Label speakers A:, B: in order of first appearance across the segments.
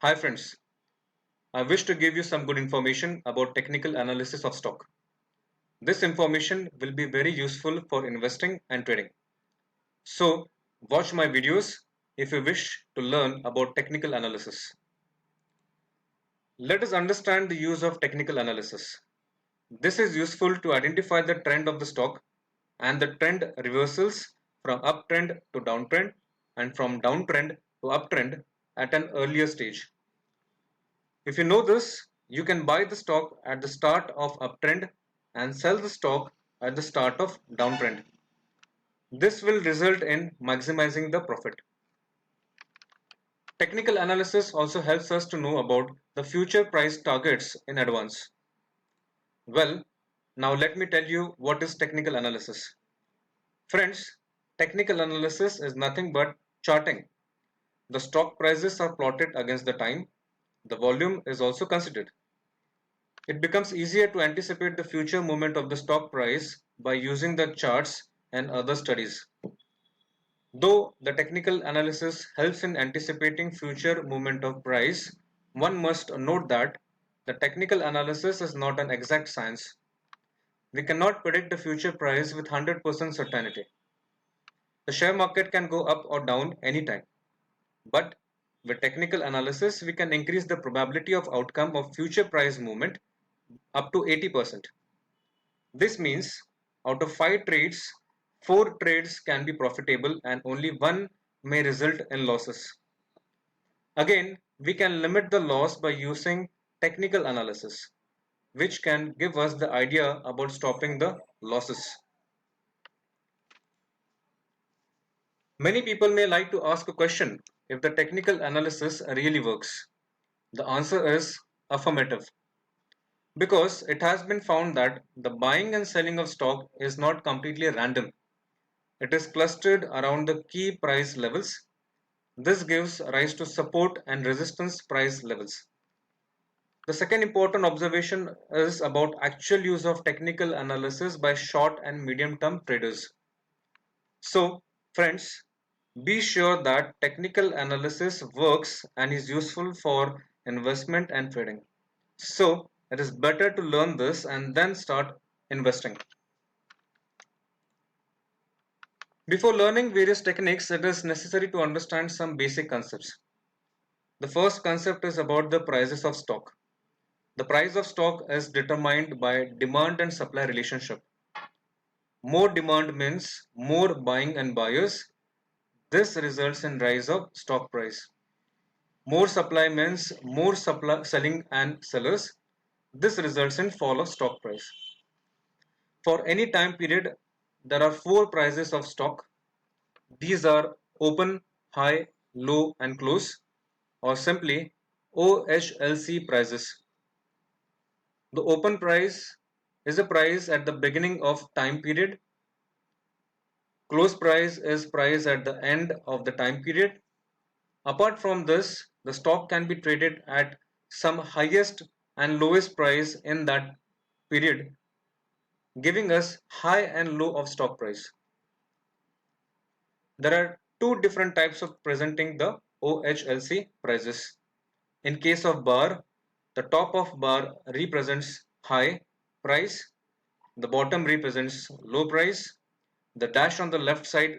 A: Hi friends, I wish to give you some good information about technical analysis of stock. This information will be very useful for investing and trading. So watch my videos if you wish to learn about technical analysis. Let us understand the use of technical analysis. This is useful to identify the trend of the stock and the trend reversals from uptrend to downtrend and from downtrend to uptrend at an earlier stage. If you know this, you can buy the stock at the start of uptrend and sell the stock at the start of downtrend. This will result in maximizing the profit. Technical analysis also helps us to know about the future price targets in advance. Well, now let me tell you what is technical analysis. Friends, technical analysis is nothing but charting. The stock prices are plotted against the time. The volume is also considered. It becomes easier to anticipate the future movement of the stock price by using the charts and other studies. Though the technical analysis helps in anticipating future movement of price, one must note that the technical analysis is not an exact science. We cannot predict the future price with 100% certainty. The share market can go up or down anytime. But with technical analysis, we can increase the probability of outcome of future price movement up to 80%. This means out of 5 trades, 4 trades can be profitable and only one may result in losses. Again, we can limit the loss by using technical analysis, which can give us the idea about stopping the losses. Many people may like to ask a question if the technical analysis really works. The answer is affirmative. Because it has been found that the buying and selling of stock is not completely random. It is clustered around the key price levels. This gives rise to support and resistance price levels. The second important observation is about actual use of technical analysis by short and medium term traders. So, friends, be sure that technical analysis works and is useful for investment and trading. So, it is better to learn this and then start investing. Before learning various techniques, it is necessary to understand some basic concepts. The first concept is about the prices of stock. The price of stock is determined by demand and supply relationship. More demand means more buying and buyers. This results in rise of stock price. More supply means more supply, selling and sellers. This results in fall of stock price. For any time period, there are 4 prices of stock. These are open, high, low and close, or simply OHLC prices. The open price is a price at the beginning of time period. Close price is price at the end of the time period. Apart from this, the stock can be traded at some highest and lowest price in that period, giving us high and low of stock price. There are two different types of presenting the OHLC prices. In case of bar, the top of bar represents high price, the bottom represents low price, the dash on the left side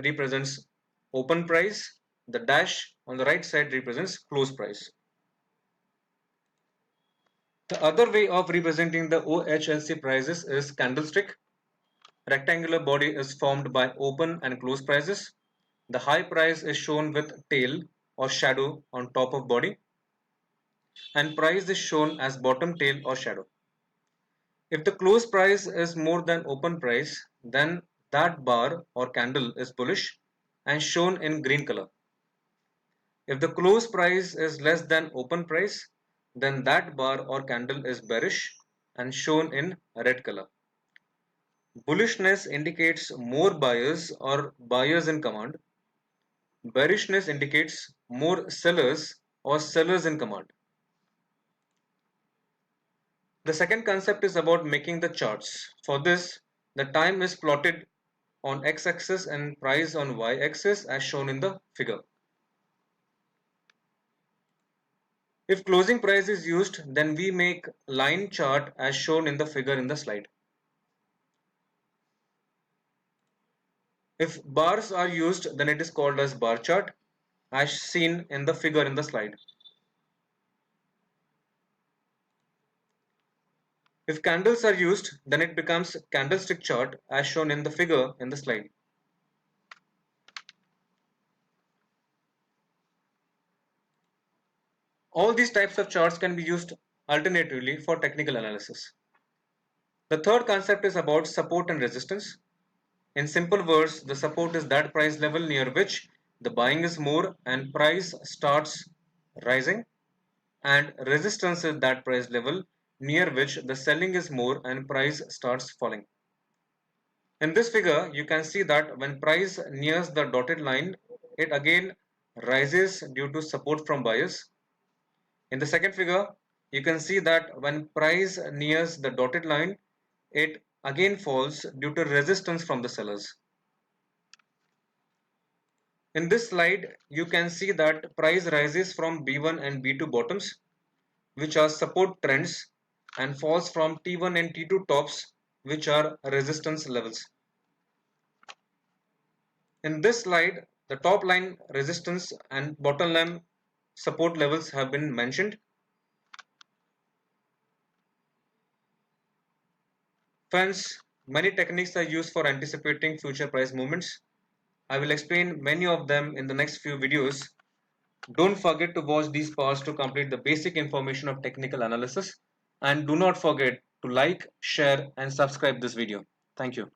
A: represents open price, the dash on the right side represents close price. The other way of representing the OHLC prices is candlestick. Rectangular body is formed by open and close prices. The high price is shown with tail or shadow on top of body, and price is shown as bottom tail or shadow. If the close price is more than open price, then that bar or candle is bullish and shown in green color. If the close price is less than open price, then that bar or candle is bearish and shown in red color. Bullishness indicates more buyers or buyers in command. Bearishness indicates more sellers or sellers in command. The second concept is about making the charts. For this, the time is plotted on x-axis and price on y-axis as shown in the figure. If closing price is used, then we make line chart as shown in the figure in the slide. If bars are used, then it is called as bar chart as seen in the figure in the slide. If candles are used, then it becomes candlestick chart as shown in the figure in the slide. All these types of charts can be used alternatively for technical analysis. The third concept is about support and resistance. In simple words, the support is that price level near which the buying is more and price starts rising, and resistance is that price level near which the selling is more and price starts falling. In this figure, you can see that when price nears the dotted line, it again rises due to support from buyers. In the second figure, you can see that when price nears the dotted line, it again falls due to resistance from the sellers. In this slide, you can see that price rises from B1 and B2 bottoms, which are support trends, and falls from T1 and T2 tops, which are resistance levels. In this slide, the top line resistance and bottom line support levels have been mentioned. Friends, many techniques are used for anticipating future price movements. I will explain many of them in the next few videos. Don't forget to watch these parts to complete the basic information of technical analysis, and do not forget to like, share and subscribe this video. Thank you.